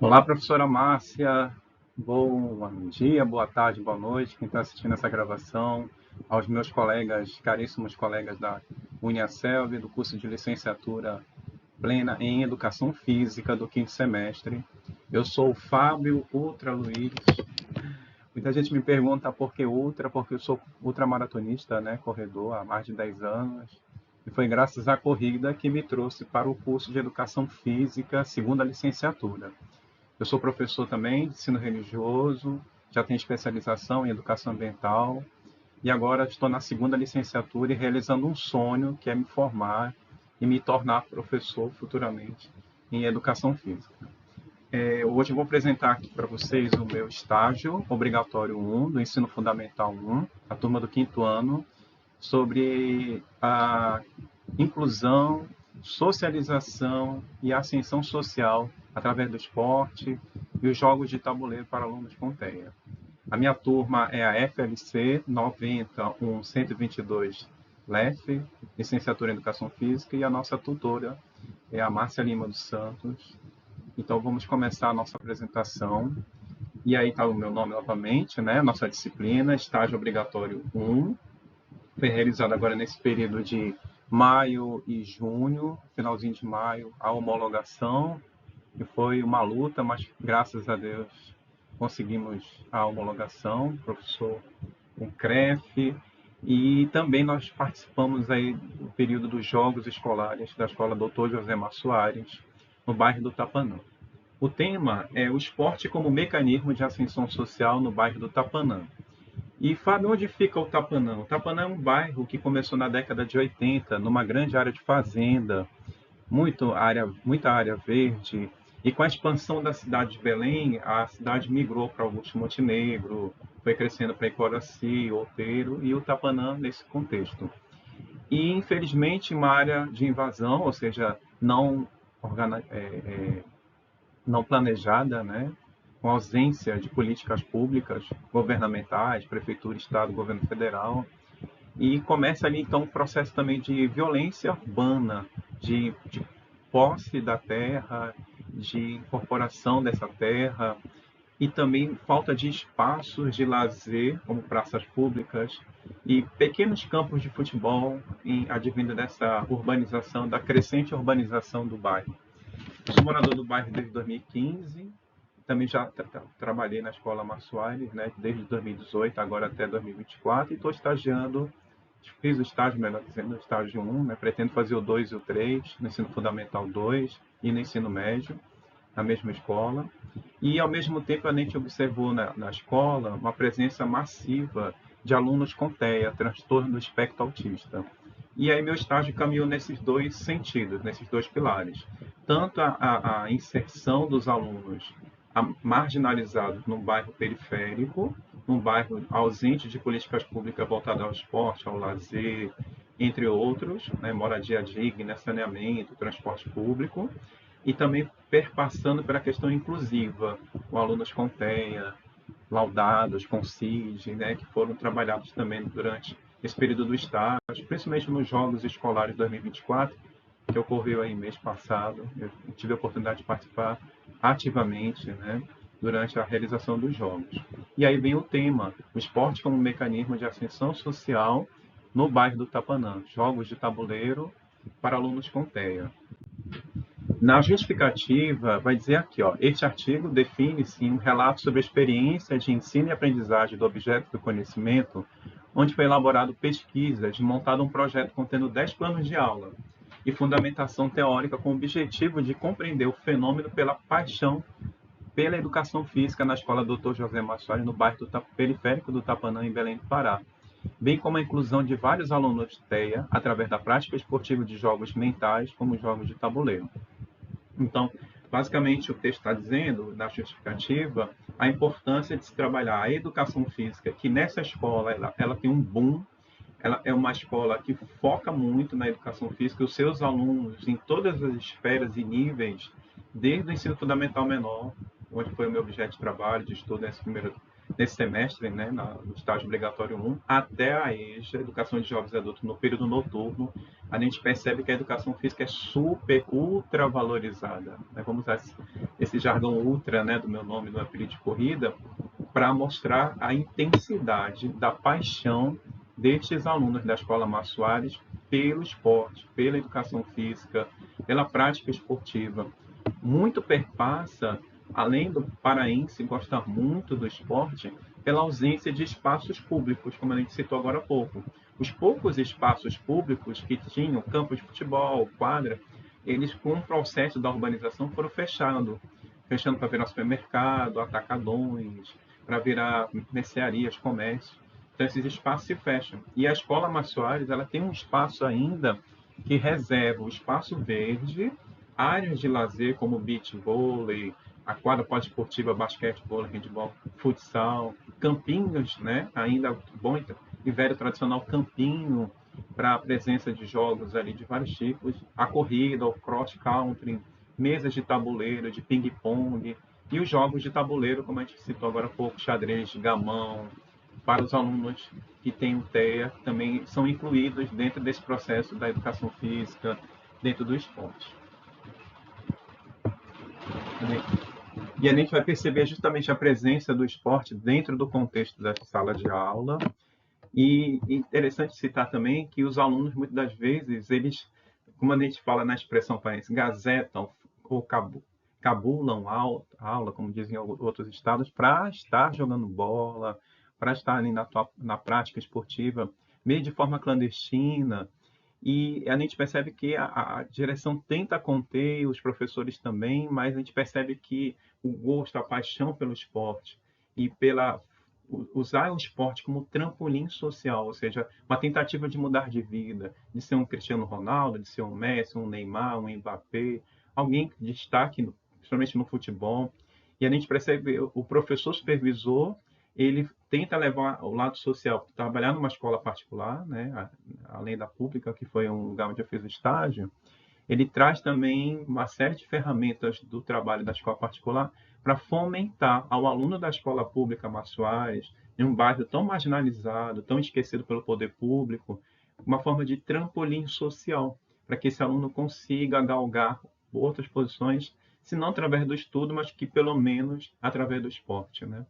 Olá, professora Márcia. Bom dia, boa tarde, boa noite. Quem está assistindo essa gravação, aos meus colegas, caríssimos colegas da Uniaselv, do curso de licenciatura plena em Educação Física do quinto semestre. Eu sou o Fábio Ultra Luiz. Muita gente me pergunta por que ultra, porque eu sou ultramaratonista, né, corredor há mais de 10 anos. E foi graças à corrida que me trouxe para o curso de Educação Física, segunda licenciatura. Eu sou professor também de ensino religioso, já tenho especialização em educação ambiental e agora estou na segunda licenciatura e realizando um sonho que é me formar e me tornar professor futuramente em educação física. Hoje eu vou apresentar aqui para vocês o meu estágio obrigatório 1 do ensino fundamental 1, a turma do quinto ano, sobre a inclusão, socialização e ascensão social através do esporte e os jogos de tabuleiro para alunos com TEA. A minha turma é a FLC 90122 LEF, Licenciatura em Educação Física, e a nossa tutora é a Márcia Lima dos Santos. Então vamos começar a nossa apresentação. E aí está o meu nome novamente, né? Nossa disciplina, estágio obrigatório 1, foi realizado agora nesse período de maio e junho, finalzinho de maio, a homologação, que foi uma luta, mas graças a Deus conseguimos a homologação, professor com CREF, e também nós participamos aí do período dos Jogos Escolares da Escola Dr. Josemar Soares, no bairro do Tapanã. O tema é o esporte como mecanismo de ascensão social no bairro do Tapanã. E, Fábio, onde fica o Tapanã? O Tapanã é um bairro que começou na década de 80, numa grande área de fazenda, muita área verde. E com a expansão da cidade de Belém, a cidade migrou para Augusto Montenegro, foi crescendo para Icoraci, Outeiro e o Tapanã nesse contexto. E, infelizmente, uma área de invasão, ou seja, não planejada, né? Com ausência de políticas públicas, governamentais, prefeitura, estado, governo federal. E começa ali, então, um processo também de violência urbana, de posse da terra, de incorporação dessa terra, e também falta de espaços de lazer, como praças públicas, e pequenos campos de futebol, advindo dessa urbanização, da crescente urbanização do bairro. Eu sou morador do bairro desde 2015, também já trabalhei na escola Mar Soares, né, desde 2018, agora até 2024, e estou estagiando, fiz o estágio, melhor dizendo, o estágio 1, né, pretendo fazer o 2 e o 3, no ensino fundamental 2 e no ensino médio, na mesma escola. E, ao mesmo tempo, a gente observou na escola uma presença massiva de alunos com TEA, transtorno do espectro autista. E aí meu estágio caminhou nesses dois sentidos, nesses dois pilares. Tanto a inserção dos alunos marginalizados num bairro periférico, num bairro ausente de políticas públicas voltadas ao esporte, ao lazer, entre outros, né, moradia digna, saneamento, transporte público, e também perpassando pela questão inclusiva, com alunos com TEA, laudados, com CID, né, que foram trabalhados também durante esse período do estágio, principalmente nos Jogos Escolares 2024, que ocorreu aí mês passado. Eu tive a oportunidade de participar ativamente, né, durante a realização dos Jogos. E aí vem o tema, o esporte como mecanismo de ascensão social no bairro do Tapanã, jogos de tabuleiro para alunos com TEA. Na justificativa, vai dizer aqui, ó, este artigo define, sim, um relato sobre a experiência de ensino e aprendizagem do objeto do conhecimento, onde foi elaborado pesquisas e montado um projeto contendo 10 planos de aula e fundamentação teórica com o objetivo de compreender o fenômeno pela paixão pela educação física na Escola Dr. José Soares, no bairro periférico do Tapanã, em Belém do Pará, bem como a inclusão de vários alunos de TEA através da prática esportiva de jogos mentais, como jogos de tabuleiro. Então, basicamente, o texto está dizendo, na justificativa, a importância de se trabalhar a educação física, que nessa escola ela tem um boom, ela é uma escola que foca muito na educação física, os seus alunos, em todas as esferas e níveis, desde o ensino fundamental menor, onde foi o meu objeto de trabalho, de estudo nesse semestre, né, no estágio obrigatório 1, até a EJA, Educação de Jovens e Adultos, no período noturno, a gente percebe que a educação física é super, ultra valorizada, né? Vamos usar esse jargão ultra, né, do meu nome, do apelido de corrida, para mostrar a intensidade da paixão destes alunos da Escola Márcio Soares pelo esporte, pela educação física, pela prática esportiva. Muito perpassa, além do paraense gostar muito do esporte, pela ausência de espaços públicos, como a gente citou agora há pouco. Os poucos espaços públicos que tinham, campo de futebol, quadra, eles, com o processo da urbanização, foram fechando para virar supermercado, atacadões, para virar mercearias, comércio. Então, esses espaços se fecham. E a Escola Márcio Soares, ela tem um espaço ainda que reserva o espaço verde, áreas de lazer como beach vôlei, a quadra poliesportiva, basquete, vôlei, handebol, futsal, campinhos, né? Ainda bom e velho tradicional campinho para a presença de jogos ali de vários tipos, a corrida, o cross country, mesas de tabuleiro, de ping-pong e os jogos de tabuleiro, como a gente citou agora há pouco, xadrez, gamão, para os alunos que têm o TEA, também são incluídos dentro desse processo da educação física, dentro do esporte. E a gente vai perceber justamente a presença do esporte dentro do contexto da sala de aula. E interessante citar também que os alunos, muitas das vezes, eles, como a gente fala na expressão paraense, gazetam ou cabulam a aula, como dizem outros estados, para estar jogando bola, para estar ali na prática esportiva, meio de forma clandestina. E a gente percebe que a direção tenta conter, os professores também, mas a gente percebe que o gosto, a paixão pelo esporte e pela usar o esporte como trampolim social, ou seja, uma tentativa de mudar de vida, de ser um Cristiano Ronaldo, de ser um Messi, um Neymar, um Mbappé, alguém que destaque, principalmente no futebol. E a gente percebe o professor supervisor, ele tenta levar o lado social, trabalhar numa escola particular, né, além da pública, que foi um lugar onde eu fiz o estágio, ele traz também uma série de ferramentas do trabalho da escola particular para fomentar ao aluno da escola pública Márcio Soares, em um bairro tão marginalizado, tão esquecido pelo poder público, uma forma de trampolim social, para que esse aluno consiga galgar outras posições, se não através do estudo, mas que pelo menos através do esporte, né?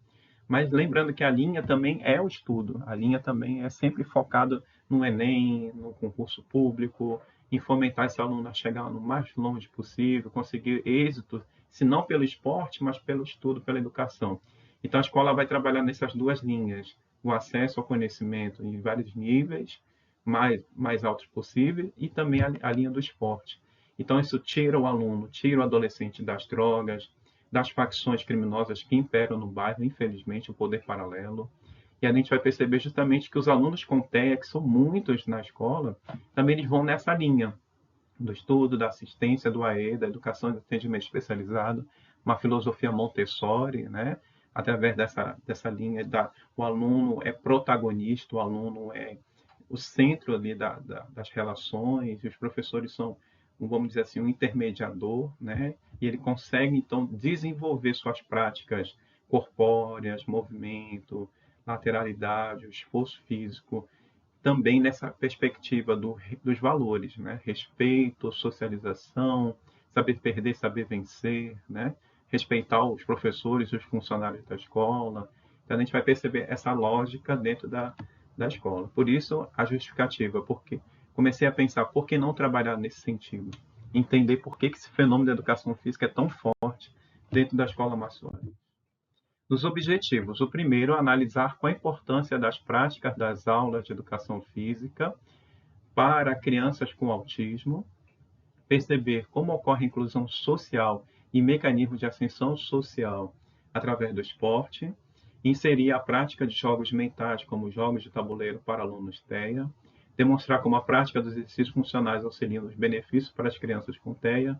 Mas lembrando que a linha também é o estudo, a linha também é sempre focada no Enem, no concurso público, em fomentar esse aluno a chegar no mais longe possível, conseguir êxito, se não pelo esporte, mas pelo estudo, pela educação. Então a escola vai trabalhar nessas duas linhas, o acesso ao conhecimento em vários níveis, mais altos possíveis, e também a linha do esporte. Então isso tira o aluno, tira o adolescente das drogas, das facções criminosas que imperam no bairro, infelizmente, o poder paralelo. E a gente vai perceber justamente que os alunos com TEA, que são muitos na escola, também eles vão nessa linha do estudo, da assistência, do AE, da educação de atendimento especializado, uma filosofia Montessori, né? Através dessa linha, o aluno é protagonista, o aluno é o centro ali das relações, e os professores são, vamos dizer assim, um intermediador, né? E ele consegue, então, desenvolver suas práticas corpóreas, movimento, lateralidade, o esforço físico, também nessa perspectiva dos valores, né? Respeito, socialização, saber perder, saber vencer, né? Respeitar os professores e os funcionários da escola. Então, a gente vai perceber essa lógica dentro da escola. Por isso, a justificativa, porque comecei a pensar, por que não trabalhar nesse sentido? Entender por que esse fenômeno da educação física é tão forte dentro da escola Márcio Soares. Os objetivos. O primeiro, analisar qual a importância das práticas das aulas de educação física para crianças com autismo, perceber como ocorre a inclusão social e mecanismos de ascensão social através do esporte, inserir a prática de jogos mentais, como jogos de tabuleiro para alunos TEA, demonstrar como a prática dos exercícios funcionais auxilia nos benefícios para as crianças com TEA,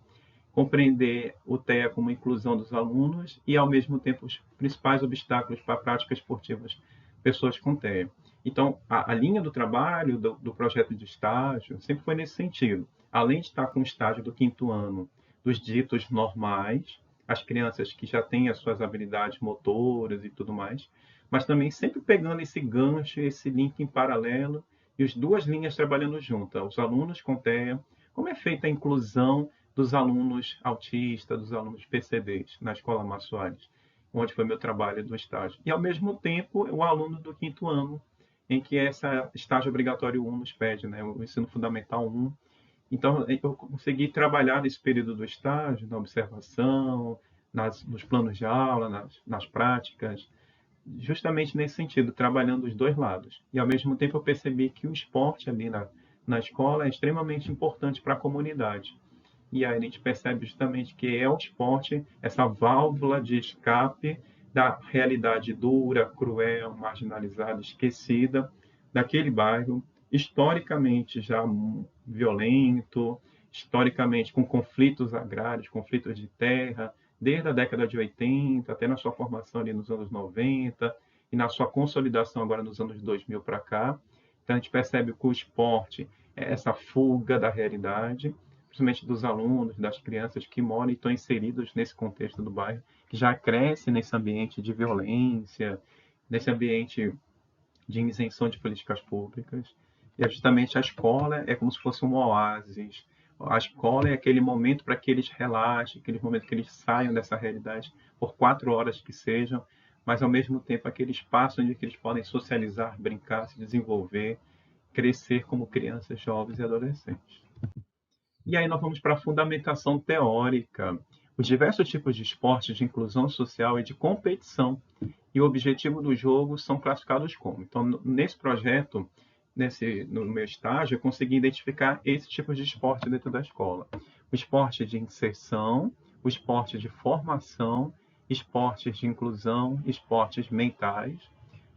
compreender o TEA como inclusão dos alunos e, ao mesmo tempo, os principais obstáculos para práticas esportivas pessoas com TEA. Então, a linha do trabalho, do projeto de estágio, sempre foi nesse sentido. Além de estar com o estágio do quinto ano, dos ditos normais, as crianças que já têm as suas habilidades motoras e tudo mais, mas também sempre pegando esse gancho, esse link em paralelo e as duas linhas trabalhando juntas, os alunos com TEA, como é feita a inclusão dos alunos autistas, dos alunos PCDs na Escola Márcio Soares, onde foi meu trabalho do estágio. E, ao mesmo tempo, o aluno do quinto ano, em que essa estágio obrigatório 1 nos pede, né, o ensino fundamental 1. Então, eu consegui trabalhar nesse período do estágio, na observação, nos planos de aula, nas práticas, justamente nesse sentido, trabalhando os dois lados. E, ao mesmo tempo, eu percebi que o esporte ali na escola é extremamente importante para a comunidade. E aí a gente percebe justamente que é o esporte, essa válvula de escape da realidade dura, cruel, marginalizada, esquecida daquele bairro, historicamente já violento, historicamente com conflitos agrários, conflitos de terra, desde a década de 80 até na sua formação ali nos anos 90 e na sua consolidação agora nos anos 2000 para cá. Então a gente percebe que o esporte é essa fuga da realidade, principalmente dos alunos, das crianças que moram e estão inseridos nesse contexto do bairro, que já cresce nesse ambiente de violência, nesse ambiente de isenção de políticas públicas. E é justamente a escola é como se fosse um oásis. A escola é aquele momento para que eles relaxem, aquele momento que eles saiam dessa realidade por 4 horas que sejam, mas ao mesmo tempo aquele espaço onde eles podem socializar, brincar, se desenvolver, crescer como crianças, jovens e adolescentes. E aí nós vamos para a fundamentação teórica. Os diversos tipos de esportes de inclusão social e de competição e o objetivo do jogo são classificados como. Então, nesse projeto, no meu estágio, eu consegui identificar esses tipos de esporte dentro da escola. O esporte de inserção, o esporte de formação, esportes de inclusão, esportes mentais,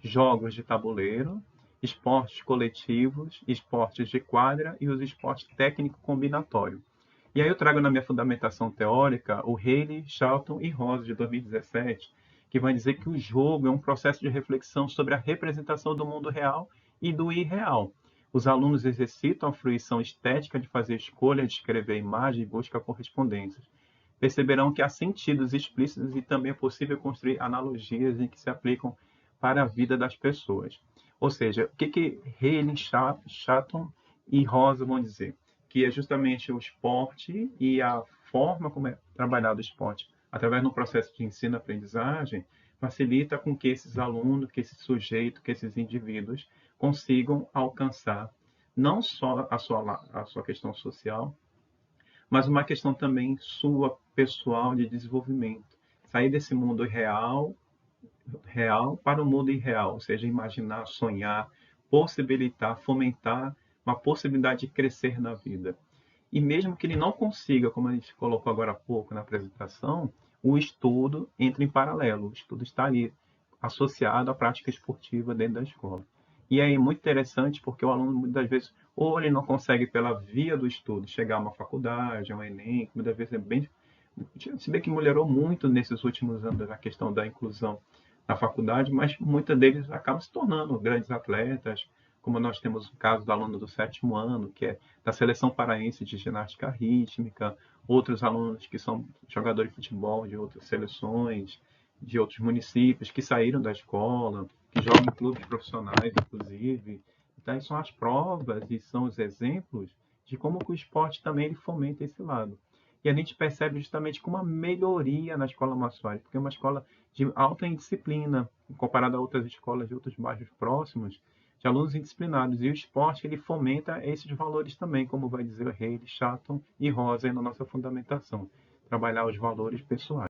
jogos de tabuleiro, esportes coletivos, esportes de quadra e os esportes técnico combinatório. E aí eu trago na minha fundamentação teórica o Haley, Charlton e Rosa, de 2017, que vai dizer que o jogo é um processo de reflexão sobre a representação do mundo real e do irreal. Os alunos exercitam a fruição estética de fazer escolha, de escrever imagem e busca correspondências. Perceberão que há sentidos explícitos e também é possível construir analogias em que se aplicam para a vida das pessoas. Ou seja, o que Haley, Charlton e Rosa vão dizer? Que é justamente o esporte e a forma como é trabalhado o esporte através do processo de ensino-aprendizagem facilita com que esses alunos, que esse sujeito, que esses indivíduos consigam alcançar não só a sua questão social, mas uma questão também sua pessoal de desenvolvimento. Sair desse mundo real para o mundo irreal, ou seja, imaginar, sonhar, possibilitar, fomentar uma possibilidade de crescer na vida. E mesmo que ele não consiga, como a gente colocou agora há pouco na apresentação, o estudo entra em paralelo. O estudo está ali associado à prática esportiva dentro da escola. E aí é muito interessante porque o aluno muitas vezes ou ele não consegue pela via do estudo chegar a uma faculdade, a um Enem, que muitas vezes é bem, se bem que melhorou muito nesses últimos anos a questão da inclusão na faculdade, mas muitos deles acabam se tornando grandes atletas, como nós temos o caso do aluno do sétimo ano, que é da Seleção Paraense de Ginástica Rítmica, outros alunos que são jogadores de futebol de outras seleções, de outros municípios, que saíram da escola, que jogam em clubes profissionais, inclusive. Então, são as provas e são os exemplos de como que o esporte também ele fomenta esse lado. E a gente percebe justamente como uma melhoria na escola Massari, porque é uma escola de alta indisciplina, comparada a outras escolas de outros bairros próximos, de alunos indisciplinados. E o esporte ele fomenta esses valores também, como vai dizer Haley, Chatton e Rosa na nossa fundamentação. Trabalhar os valores pessoais.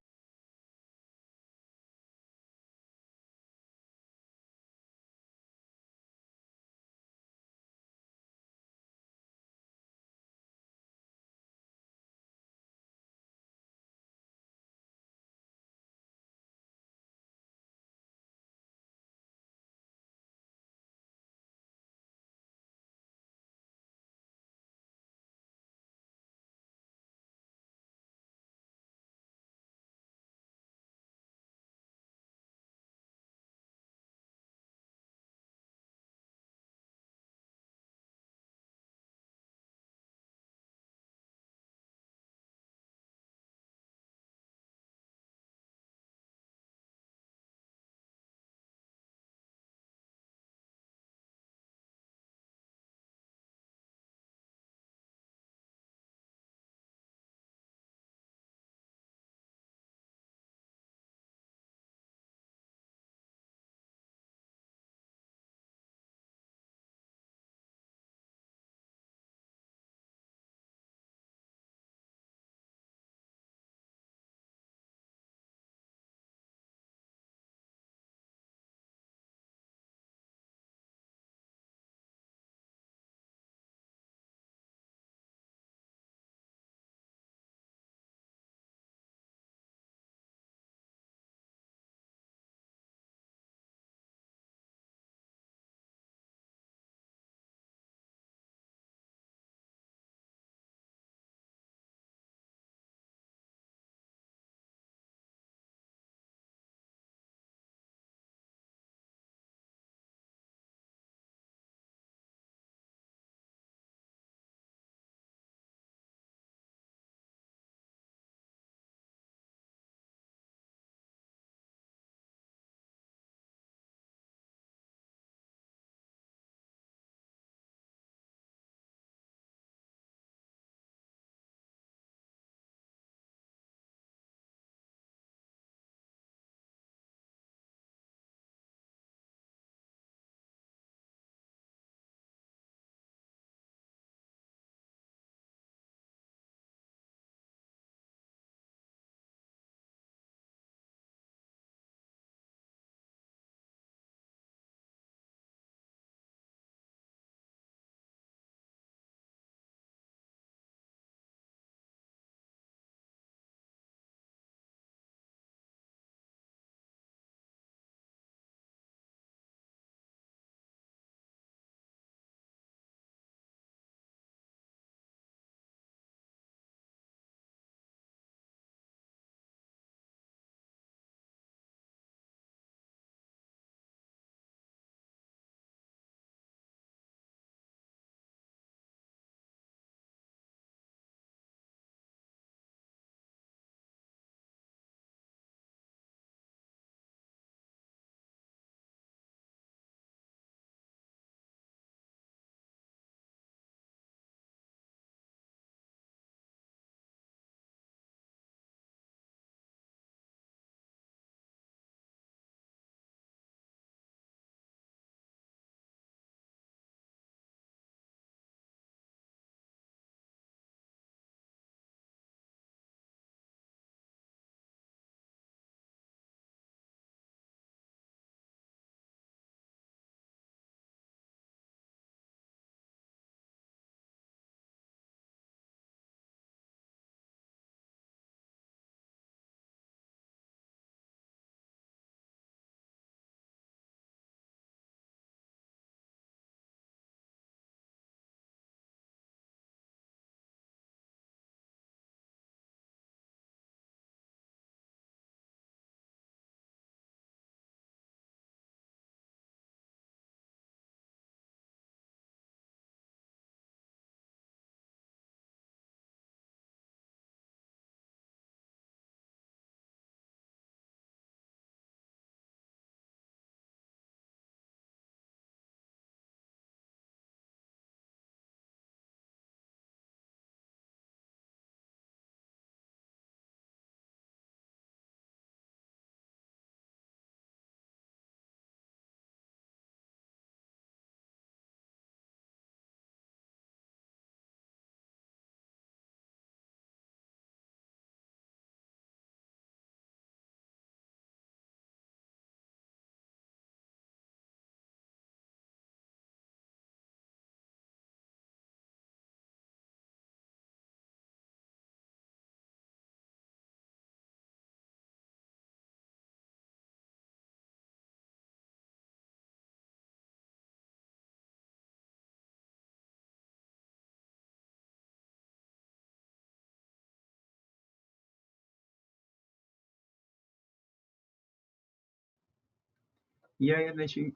E aí a gente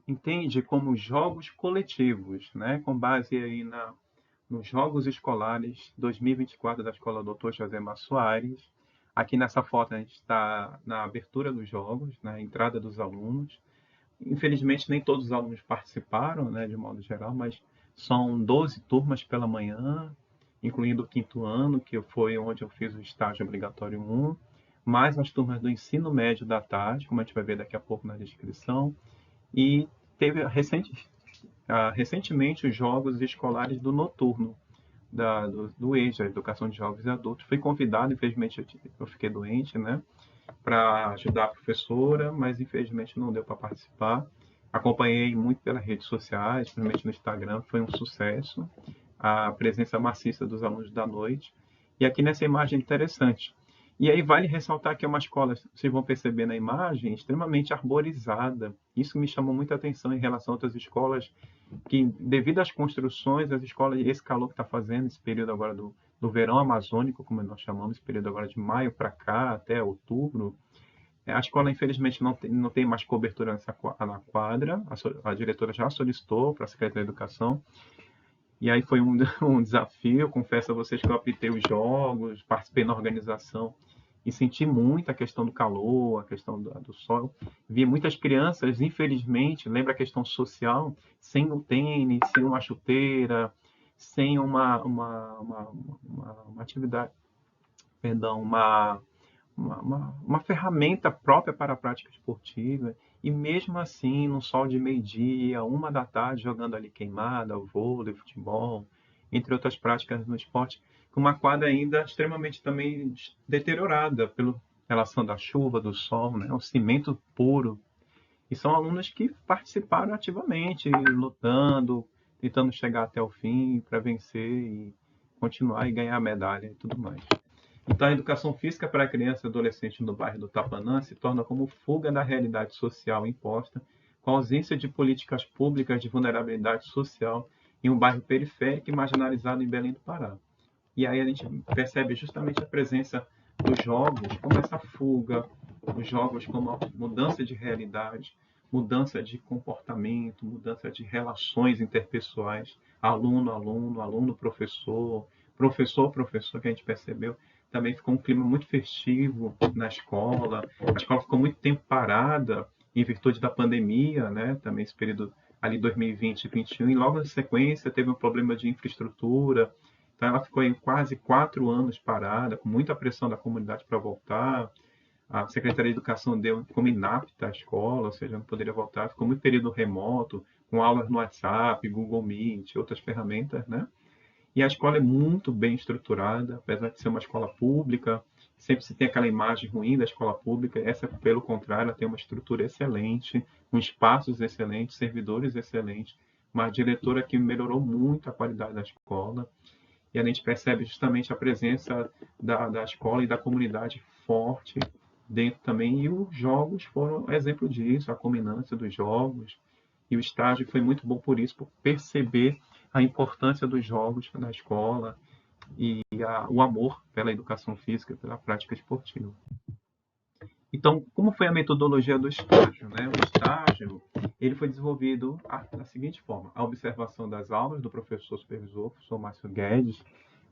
entende como jogos coletivos, né? Com base aí nos Jogos Escolares 2024 da Escola Doutor Josemar Soares. Aqui nessa foto a gente está na abertura dos jogos, na entrada dos alunos. Infelizmente nem todos os alunos participaram, né, de modo geral, mas são 12 turmas pela manhã, incluindo o quinto ano, que foi onde eu fiz o estágio obrigatório 1, mais as turmas do ensino médio da tarde, como a gente vai ver daqui a pouco na descrição, e teve recentemente os jogos escolares do noturno, do EJA, Educação de Jovens e Adultos. Fui convidado, infelizmente eu fiquei doente, né, para ajudar a professora, mas infelizmente não deu para participar. Acompanhei muito pelas redes sociais, principalmente no Instagram, foi um sucesso a presença maciça dos alunos da noite. E aqui nessa imagem é interessante. E aí vale ressaltar que é uma escola, vocês vão perceber na imagem, extremamente arborizada. Isso me chamou muita atenção em relação a outras escolas que, devido às construções, as escolas, esse calor que está fazendo, esse período agora do verão amazônico, como nós chamamos, esse período agora de maio para cá até outubro, a escola, infelizmente, não tem mais cobertura na quadra. A diretora já solicitou para a Secretaria de Educação. E aí foi um desafio. Confesso a vocês que eu apitei os jogos, participei na organização e senti muito a questão do calor, a questão do sol. Vi muitas crianças, infelizmente, lembra a questão social, sem o tênis, sem uma chuteira, sem uma atividade, perdão, uma ferramenta própria para a prática esportiva, e mesmo assim, no sol de meio-dia, 1 da tarde, jogando ali queimada, vôlei, futebol, entre outras práticas no esporte, com uma quadra ainda extremamente também deteriorada pela relação da chuva, do sol, né? Um cimento puro. E são alunos que participaram ativamente, lutando, tentando chegar até o fim para vencer e continuar e ganhar a medalha e tudo mais. Então, a educação física para a criança e adolescente no bairro do Tapanã se torna como fuga da realidade social imposta, com a ausência de políticas públicas de vulnerabilidade social em um bairro periférico e marginalizado em Belém do Pará. E aí a gente percebe justamente a presença dos jogos como essa fuga, os jogos como a mudança de realidade, mudança de comportamento, mudança de relações interpessoais, aluno-aluno, aluno-professor, professor-professor, que a gente percebeu. Também ficou um clima muito festivo na escola. A escola ficou muito tempo parada em virtude da pandemia, né? Também esse período ali 2020 e 2021. E logo na sequência teve um problema de infraestrutura. Então ela ficou aí quase 4 anos parada, com muita pressão da comunidade para voltar. A Secretaria de Educação deu como inapta a escola, ou seja, não poderia voltar. Ficou muito período remoto, com aulas no WhatsApp, Google Meet, outras ferramentas, né? E a escola é muito bem estruturada, apesar de ser uma escola pública, sempre se tem aquela imagem ruim da escola pública. Essa, pelo contrário, ela tem uma estrutura excelente, com espaços excelentes, servidores excelentes, uma diretora que melhorou muito a qualidade da escola. E a gente percebe justamente a presença da escola e da comunidade forte dentro também. E os jogos foram exemplo disso, a culminância dos jogos. E o estágio foi muito bom por isso, por perceber a importância dos jogos na escola e o amor pela educação física, pela prática esportiva. Então, como foi a metodologia do estágio, né? O estágio ele foi desenvolvido da seguinte forma: a observação das aulas do professor supervisor, professor Márcio Guedes,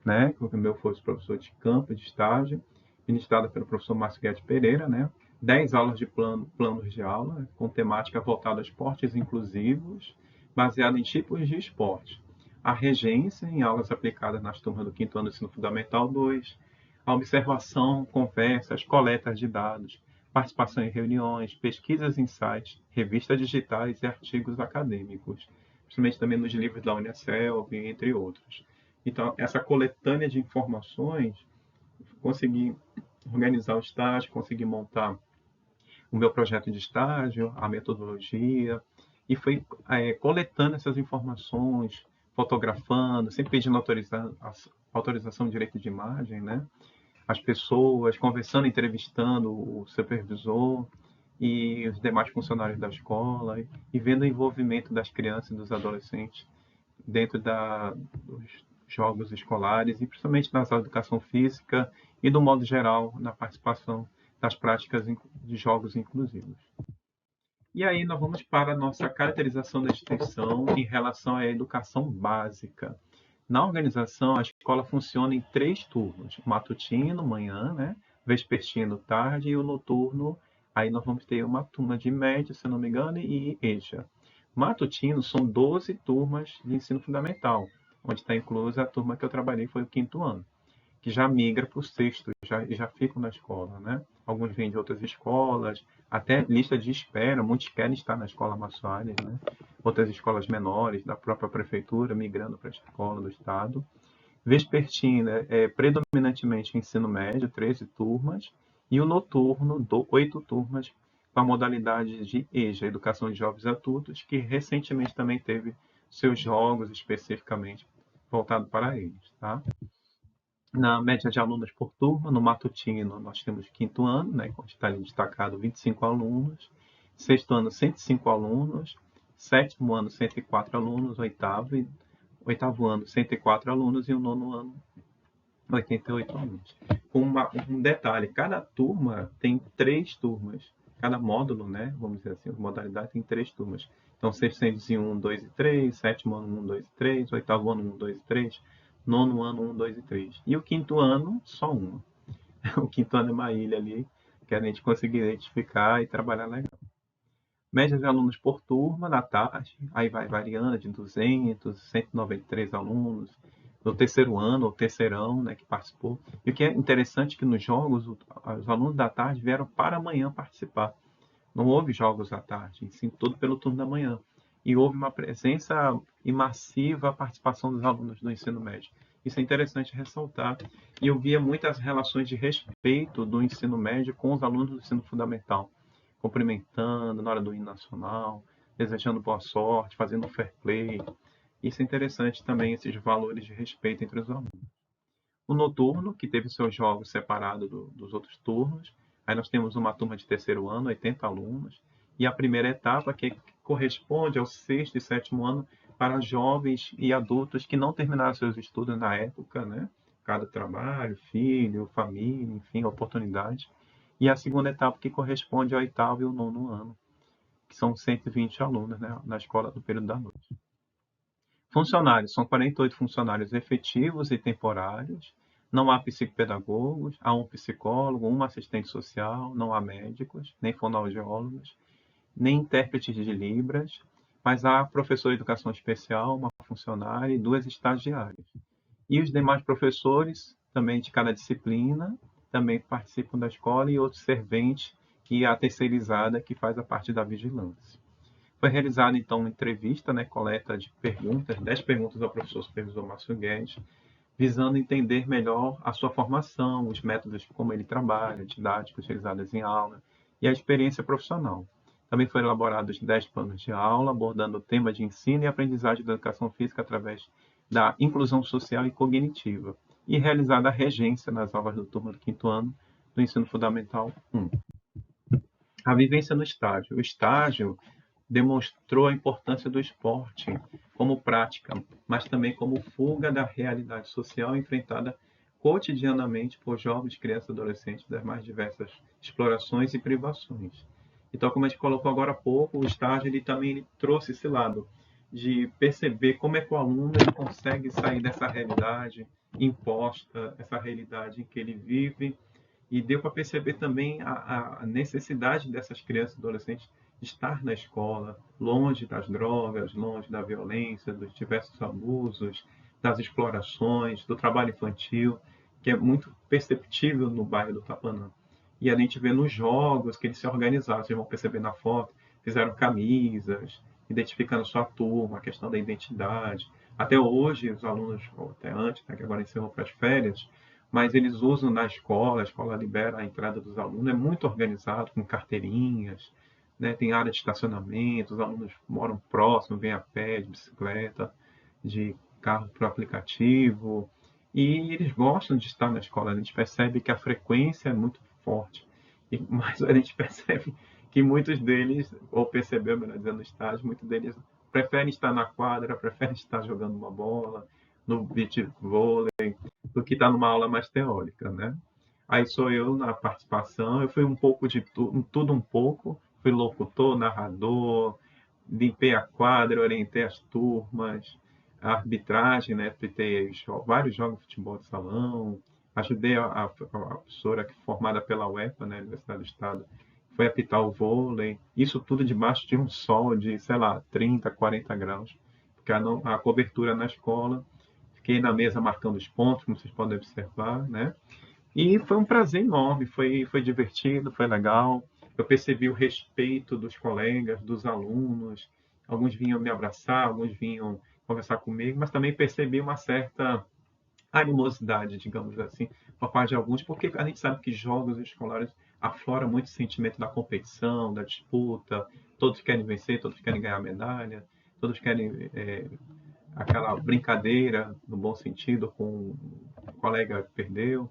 né? Que o meu foi o professor de campo de estágio, ministrada pelo professor Márcio Guedes Pereira, né? 10 aulas de planos de aula, com temática voltada a esportes inclusivos, baseada em tipos de esporte. A regência em aulas aplicadas nas turmas do quinto ano do ensino fundamental 2, a observação, conversas, coletas de dados, participação em reuniões, pesquisas em sites, revistas digitais e artigos acadêmicos, principalmente também nos livros da Unicef, entre outros. Então, essa coletânea de informações, consegui organizar o estágio, consegui montar o meu projeto de estágio, a metodologia, e fui coletando essas informações, fotografando, sempre pedindo autorização de direito de imagem, né? As pessoas, conversando, entrevistando o supervisor e os demais funcionários da escola, e vendo o envolvimento das crianças e dos adolescentes dentro dos jogos escolares, e principalmente nas aulas de educação física e, do modo geral, na participação das práticas de jogos inclusivos. E aí nós vamos para a nossa caracterização da instituição em relação à educação básica. Na organização, a escola funciona em 3 turnos: matutino, manhã, né? Vespertino, tarde, e o noturno, aí nós vamos ter uma turma de média, se eu não me engano, e EJA. Matutino são 12 turmas de ensino fundamental, onde está inclusa a turma que eu trabalhei, foi o quinto ano, que já migra para o sexto, já ficam na escola, né? Alguns vêm de outras escolas, até lista de espera, muitos querem estar na escola Márcio Salles, né? Outras escolas menores da própria prefeitura migrando para a escola do estado. Vespertina é predominantemente ensino médio, 13 turmas, e o noturno, 8 turmas, com a modalidade de EJA, Educação de Jovens Adultos, que recentemente também teve seus jogos especificamente voltados para eles, tá? Na média de alunos por turma, no matutino nós temos quinto ano, né, onde está ali destacado 25 alunos, sexto ano 105 alunos, sétimo ano 104 alunos, oitavo ano 104 alunos e o nono ano 88 alunos. Um detalhe, cada turma tem 3 turmas, cada módulo, né, vamos dizer assim, a modalidade tem 3 turmas. Então, sexto ano 1, 2 e 3, sétimo ano 1, 2 e 3, oitavo ano 1, 2 e 3, nono ano 1, 2 e 3. E o quinto ano, só uma. O quinto ano é uma ilha ali, que a gente conseguir identificar e trabalhar legal. Média de alunos por turma, na tarde, aí vai variando de 200, 193 alunos. No terceiro ano, ou terceirão, né, que participou. E o que é interessante é que nos jogos, os alunos da tarde vieram para amanhã participar. Não houve jogos à tarde, sim tudo pelo turno da manhã. E houve uma presença e massiva participação dos alunos do ensino médio. Isso é interessante ressaltar. E eu via muitas relações de respeito do ensino médio com os alunos do ensino fundamental, cumprimentando na hora do hino nacional, desejando boa sorte, fazendo fair play. Isso é interessante também, esses valores de respeito entre os alunos. O noturno, que teve seus jogos separados dos outros turnos. Aí nós temos uma turma de terceiro ano, 80 alunos. E a primeira etapa, que corresponde ao sexto e sétimo ano, para jovens e adultos que não terminaram seus estudos na época, né? Cada trabalho, filho, família, enfim, oportunidade. E a segunda etapa, que corresponde ao oitavo e ao nono ano, que são 120 alunos, né, na escola do período da noite. Funcionários, são 48 funcionários efetivos e temporários, não há psicopedagogos, há um psicólogo, uma assistente social, não há médicos, nem fonoaudiólogos, nem intérpretes de Libras, mas há professor de educação especial, uma funcionária e 2 estagiárias. E os demais professores, também de cada disciplina, também participam da escola e outros serventes e a terceirizada que faz a parte da vigilância. Foi realizada, então, uma entrevista, né, coleta de perguntas, 10 perguntas ao professor supervisor Márcio Guedes, visando entender melhor a sua formação, os métodos como ele trabalha, didáticos utilizados em aula e a experiência profissional. Também foram elaborados 10 planos de aula, abordando o tema de ensino e aprendizagem da educação física através da inclusão social e cognitiva, e realizada a regência nas aulas do turma do quinto ano do ensino fundamental 1. A vivência no estágio. O estágio demonstrou a importância do esporte como prática, mas também como fuga da realidade social enfrentada cotidianamente por jovens, crianças e adolescentes das mais diversas explorações e privações. Então, como a gente colocou agora há pouco, o estágio ele trouxe esse lado de perceber como é que o aluno ele consegue sair dessa realidade imposta, essa realidade em que ele vive, e deu para perceber também a necessidade dessas crianças e adolescentes de estar na escola, longe das drogas, longe da violência, dos diversos abusos, das explorações, do trabalho infantil, que é muito perceptível no bairro do Tapanã. E a gente vê nos jogos que eles se organizaram, vocês vão perceber na foto, fizeram camisas, identificando sua turma, a questão da identidade. Até hoje, os alunos, ou até antes, né, que agora encerram para as férias, mas eles usam na escola, a escola libera a entrada dos alunos, é muito organizado, com carteirinhas, né? Tem área de estacionamento, os alunos moram próximo, vêm a pé, de bicicleta, de carro para o aplicativo, e eles gostam de estar na escola, a gente percebe que a frequência é muito forte, mas a gente percebe que muitos deles, ou percebeu, melhor dizendo, no estágio, muitos deles preferem estar na quadra, preferem estar jogando uma bola, no beach vôlei, do que estar numa aula mais teórica, né? Aí sou eu na participação, eu fui um pouco de tudo um pouco, fui locutor, narrador, limpei a quadra, orientei as turmas, a arbitragem, né? Pitei vários jogos de futebol de salão, ajudei a professora formada pela UEPA, né? Universidade do Estado, foi apitar o vôlei, isso tudo debaixo de um sol de, sei lá, 30, 40 graus, porque a cobertura na escola, fiquei na mesa marcando os pontos, como vocês podem observar, né? E foi um prazer enorme, foi divertido, foi legal. Eu percebi o respeito dos colegas, dos alunos. Alguns vinham me abraçar, alguns vinham conversar comigo, mas também percebi uma certa animosidade, digamos assim, por parte de alguns, porque a gente sabe que jogos escolares afloram muito o sentimento da competição, da disputa. Todos querem vencer, todos querem ganhar medalha, todos querem aquela brincadeira, no bom sentido, com o colega que perdeu.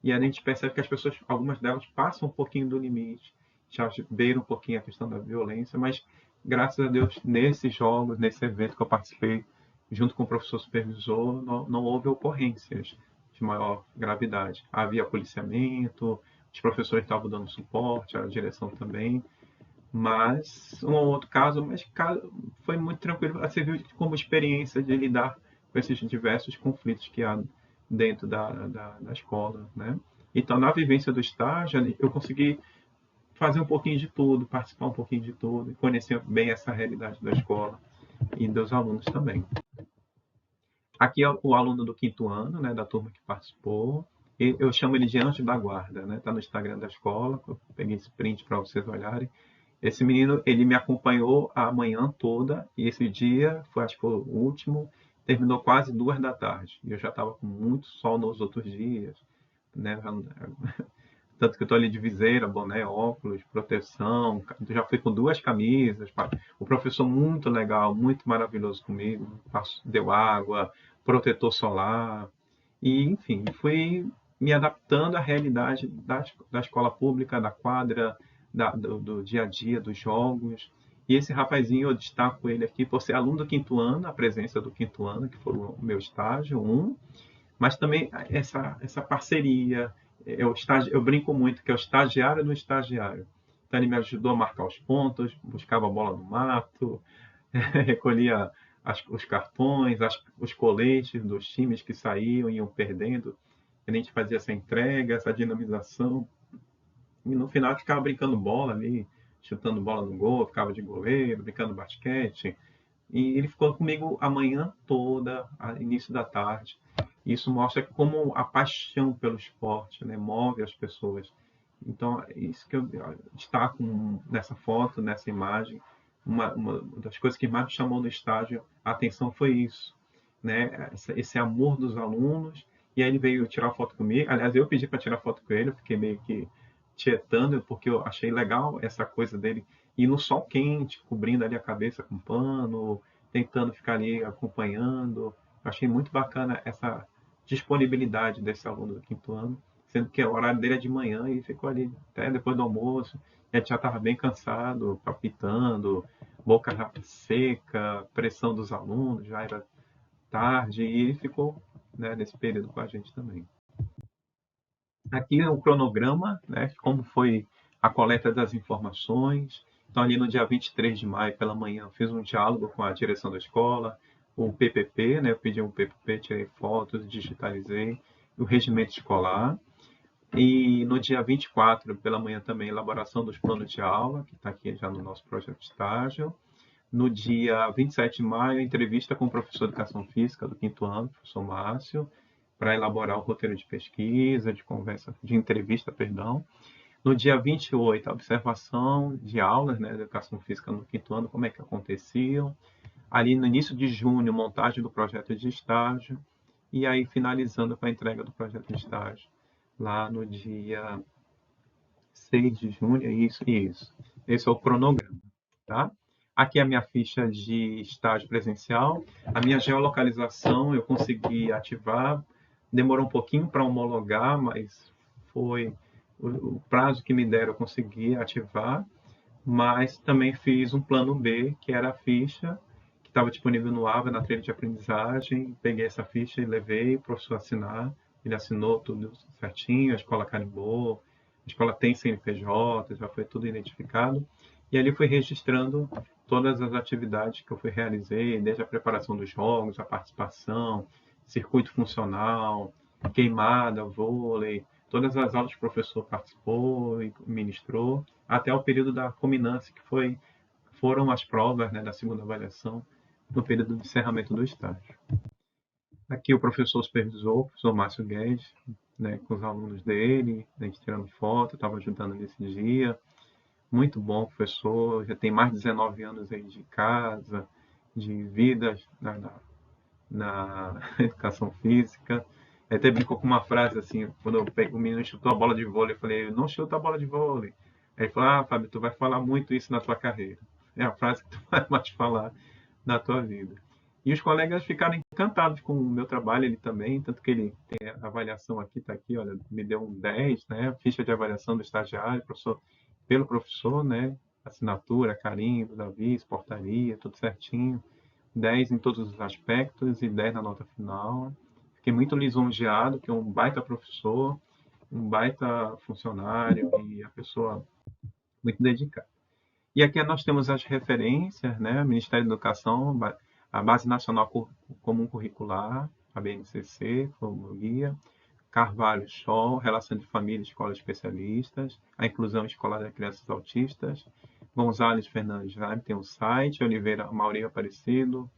E a gente percebe que as pessoas, algumas delas, passam um pouquinho do limite, já beiram um pouquinho a questão da violência, mas graças a Deus, nesses jogos, nesse evento que eu participei, junto com o professor supervisor, não houve ocorrências de maior gravidade. Havia policiamento, os professores estavam dando suporte, a direção também, mas um ou outro caso, foi muito tranquilo, serviu como experiência de lidar com esses diversos conflitos que há dentro da escola, né? Então, na vivência do estágio, eu consegui fazer um pouquinho de tudo, participar um pouquinho de tudo, e conhecer bem essa realidade da escola e dos alunos também. Aqui é o aluno do quinto ano, né, da turma que participou. E eu chamo ele de Anjo da Guarda, né? Tá no Instagram da escola. Eu peguei esse print para vocês olharem. Esse menino, ele me acompanhou a manhã toda e esse dia, acho que foi o último, terminou quase 2 da tarde. E eu já estava com muito sol nos outros dias, né? Tanto que eu estou ali de viseira, boné, óculos, proteção. Já fui com 2 camisas. O professor muito legal, muito maravilhoso comigo. Deu água, protetor solar. E, enfim, fui me adaptando à realidade da escola pública, da quadra, do dia a dia, dos jogos. E esse rapazinho, eu destaco ele aqui por ser aluno do quinto ano, a presença do quinto ano, que foi o meu estágio, mas também essa parceria. Eu brinco muito que é o estagiário do estagiário. Então, ele me ajudou a marcar os pontos, buscava a bola no mato, recolhia os cartões, os coletes dos times que saíam e iam perdendo. A gente fazia essa entrega, essa dinamização. E no final ficava brincando bola ali, chutando bola no gol, ficava de goleiro, brincando basquete. E ele ficou comigo a manhã toda, início da tarde. Isso mostra como a paixão pelo esporte, né, move as pessoas. Então, isso que eu destaco nessa foto, nessa imagem, uma das coisas que mais me chamou no estágio a atenção foi isso, né? Esse amor dos alunos. E aí ele veio tirar foto comigo. Aliás, eu pedi para tirar foto com ele, eu fiquei meio que tietando, porque eu achei legal essa coisa dele ir no sol quente, cobrindo ali a cabeça com pano, tentando ficar ali acompanhando. Eu achei muito bacana essa disponibilidade desse aluno do quinto ano, sendo que o horário dele é de manhã e ficou ali até depois do almoço. A gente já estava bem cansado, palpitando, boca seca, pressão dos alunos, já era tarde, e ele ficou, né, nesse período com a gente também. Aqui é o cronograma, né, como foi a coleta das informações. Então, ali no dia 23 de maio, pela manhã, eu fiz um diálogo com a direção da escola, o PPP, né, eu pedi um PPP, tirei fotos, digitalizei, o regimento escolar. E no dia 24, pela manhã também, elaboração dos planos de aula, que está aqui já no nosso projeto de estágio. No dia 27 de maio, entrevista com o professor de Educação Física do quinto ano, professor Márcio, para elaborar o roteiro de pesquisa, de conversa, de entrevista, perdão. No dia 28, a observação de aulas, né, de Educação Física no quinto ano, como é que aconteciam. Ali no início de junho, montagem do projeto de estágio. E aí finalizando com a entrega do projeto de estágio, lá no dia 6 de junho, isso. Esse é o cronograma, tá? Aqui é a minha ficha de estágio presencial. A minha geolocalização eu consegui ativar. Demorou um pouquinho para homologar, mas foi o prazo que me deram eu consegui ativar. Mas também fiz um plano B, que era a ficha que estava disponível no AVA, na trilha de aprendizagem. Peguei essa ficha e levei para o professor assinar. Ele assinou tudo certinho, a escola carimbou, a escola tem CNPJ, já foi tudo identificado. E ali fui registrando todas as atividades que eu fui realizei, desde a preparação dos jogos, a participação, circuito funcional, queimada, vôlei, todas as aulas que o professor participou e ministrou, até o período da culminância, foram as provas, né, da segunda avaliação, no período de encerramento do estágio. Aqui o professor supervisor, o professor Márcio Guedes, né, com os alunos dele, a gente tirando foto, estava ajudando nesse dia. Muito bom, professor, já tem mais de 19 anos aí de casa, de vida na educação física. Ele até brincou com uma frase assim, quando o menino chutou a bola de vôlei, eu falei, não chuta a bola de vôlei. Aí ele falou, Fábio, tu vai falar muito isso na tua carreira. É a frase que tu vai mais falar na tua vida. E os colegas ficaram encantados com o meu trabalho, ele também, tanto que ele tem a avaliação aqui, está aqui, olha, me deu um 10, né, ficha de avaliação do estagiário, pelo professor, né, assinatura, carimbo, Davi, portaria, tudo certinho. 10 em todos os aspectos e 10 na nota final. Fiquei muito lisonjeado, que é um baita professor, um baita funcionário e a pessoa muito dedicada. E aqui nós temos as referências, né? Ministério da Educação, a Base Nacional Comum Curricular, a BNCC, como guia, Carvalho Scholl, Relação de Família e Escolas Especialistas, a Inclusão Escolar das Crianças Autistas, Gonzalez Fernandes Jaime tem um site, Oliveira Maurício Aparecido,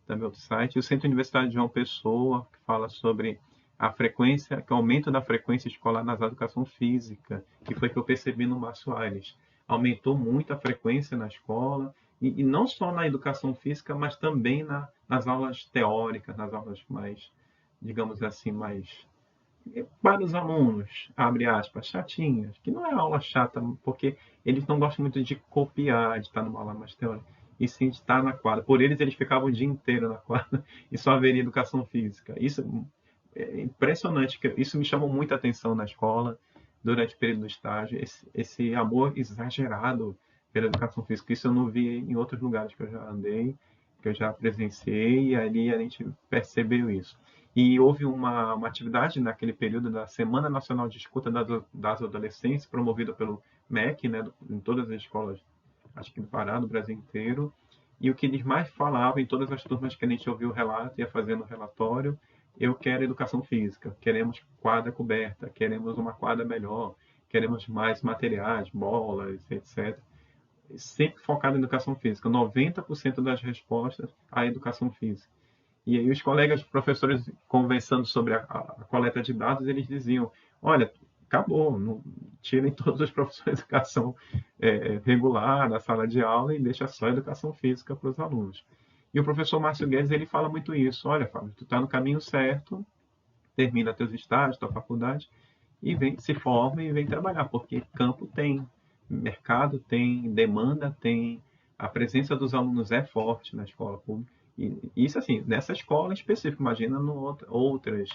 também outro site, e o Centro Universitário de João Pessoa, que fala sobre a frequência, que é o aumento da frequência escolar nas educação física, que foi que eu percebi no Márcio Aires. Aumentou muito a frequência na escola, e não só na educação física, mas também nas aulas teóricas, nas aulas mais, digamos assim, mais para os alunos, abre aspas, chatinhas, que não é aula chata, porque eles não gostam muito de copiar, de estar numa aula mais teórica, e sim de estar na quadra. Por eles ficavam o dia inteiro na quadra e só haveria educação física. Isso é impressionante, isso me chamou muita atenção na escola, durante o período do estágio, esse amor exagerado pela educação física. Isso eu não vi em outros lugares que eu já andei, que eu já presenciei, e ali a gente percebeu isso. E houve uma atividade naquele período da Semana Nacional de Escuta das Adolescentes, promovida pelo MEC, né, em todas as escolas, acho que do Pará, do Brasil inteiro. E o que eles mais falavam em todas as turmas que a gente ouviu o relato, ia fazendo o relatório, eu quero educação física, queremos quadra coberta, queremos uma quadra melhor, queremos mais materiais, bolas, etc. Sempre focado em educação física. 90% das respostas à educação física. E aí os colegas professores conversando sobre a coleta de dados, eles diziam, olha, acabou, não, tirem todos os professores de educação regular da sala de aula e deixa só a educação física para os alunos. E o professor Márcio Guedes, ele fala muito isso, olha, Fábio, tu está no caminho certo, termina teus estágios, tua faculdade, e vem, se forma e vem trabalhar, porque campo tem, mercado tem, demanda tem, a presença dos alunos é forte na escola pública. E isso, assim, nessa escola em específico, imagina outras,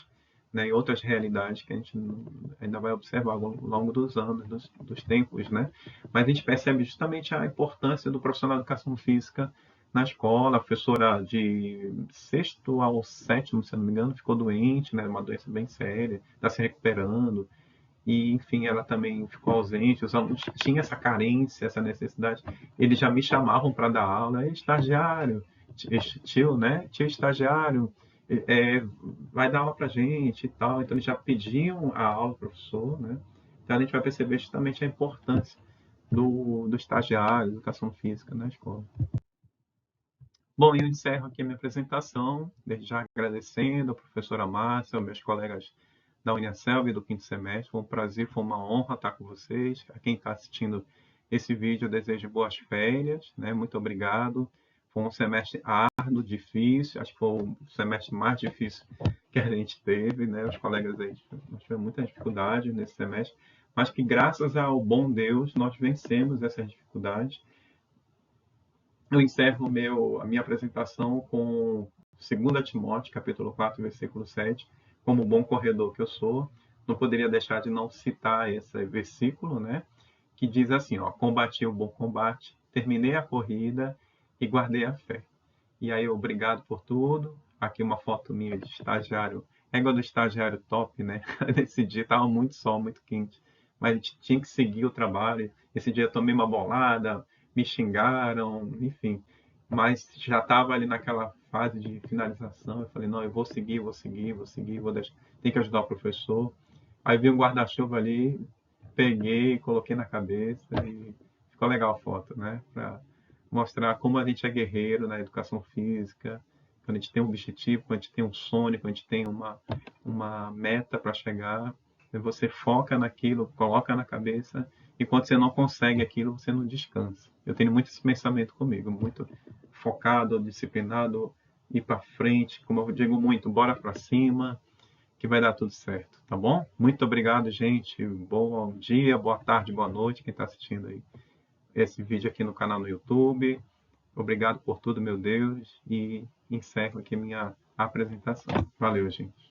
né, outras realidades que a gente ainda vai observar ao longo dos anos, dos tempos, né? Mas a gente percebe justamente a importância do profissional de educação física na escola. A professora de sexto ao sétimo, se não me engano, ficou doente, né? Uma doença bem séria, está se recuperando. E, enfim, ela também ficou ausente. Os alunos tinham essa carência, essa necessidade. Eles já me chamavam para dar aula. Estagiário, tio, né? Tio estagiário, vai dar aula para gente e tal. Então, eles já pediam a aula ao professor, né? Então, a gente vai perceber justamente a importância do estagiário, educação física na escola. Bom, eu encerro aqui a minha apresentação, desde já agradecendo a professora Márcia, aos meus colegas da Uniaselv do quinto semestre. Foi um prazer, foi uma honra estar com vocês. A quem está assistindo esse vídeo, eu desejo boas férias, né? Muito obrigado. Foi um semestre árduo, difícil, acho que foi o semestre mais difícil que a gente teve, né? Os colegas aí, nós tivemos muitas dificuldades nesse semestre, mas que graças ao bom Deus nós vencemos essas dificuldades. Eu encerro a minha apresentação com 2 Timóteo, capítulo 4, versículo 7, como bom corredor que eu sou, não poderia deixar de não citar esse versículo, né? Que diz assim, ó, combati o bom combate, terminei a corrida e guardei a fé. E aí, obrigado por tudo. Aqui uma foto minha de estagiário, égua do estagiário top, né? Nesse dia estava muito sol, muito quente, mas a gente tinha que seguir o trabalho. Esse dia eu tomei uma bolada, me xingaram, enfim. Mas já estava ali naquela fase de finalização. Eu falei, não, eu vou seguir, vou seguir, vou seguir, vou deixar. Tem que ajudar o professor. Aí vi um guarda-chuva ali, peguei, coloquei na cabeça e ficou legal a foto, né? Para mostrar como a gente é guerreiro na educação física, quando a gente tem um objetivo, quando a gente tem um sonho, quando a gente tem uma meta para chegar, você foca naquilo, coloca na cabeça, e quando você não consegue aquilo, você não descansa. Eu tenho muito esse pensamento comigo, muito focado, disciplinado, ir para frente, como eu digo muito, bora para cima, que vai dar tudo certo, tá bom? Muito obrigado, gente. Bom dia, boa tarde, boa noite, quem está assistindo aí esse vídeo aqui no canal no YouTube. Obrigado por tudo, meu Deus, e encerro aqui minha apresentação. Valeu, gente.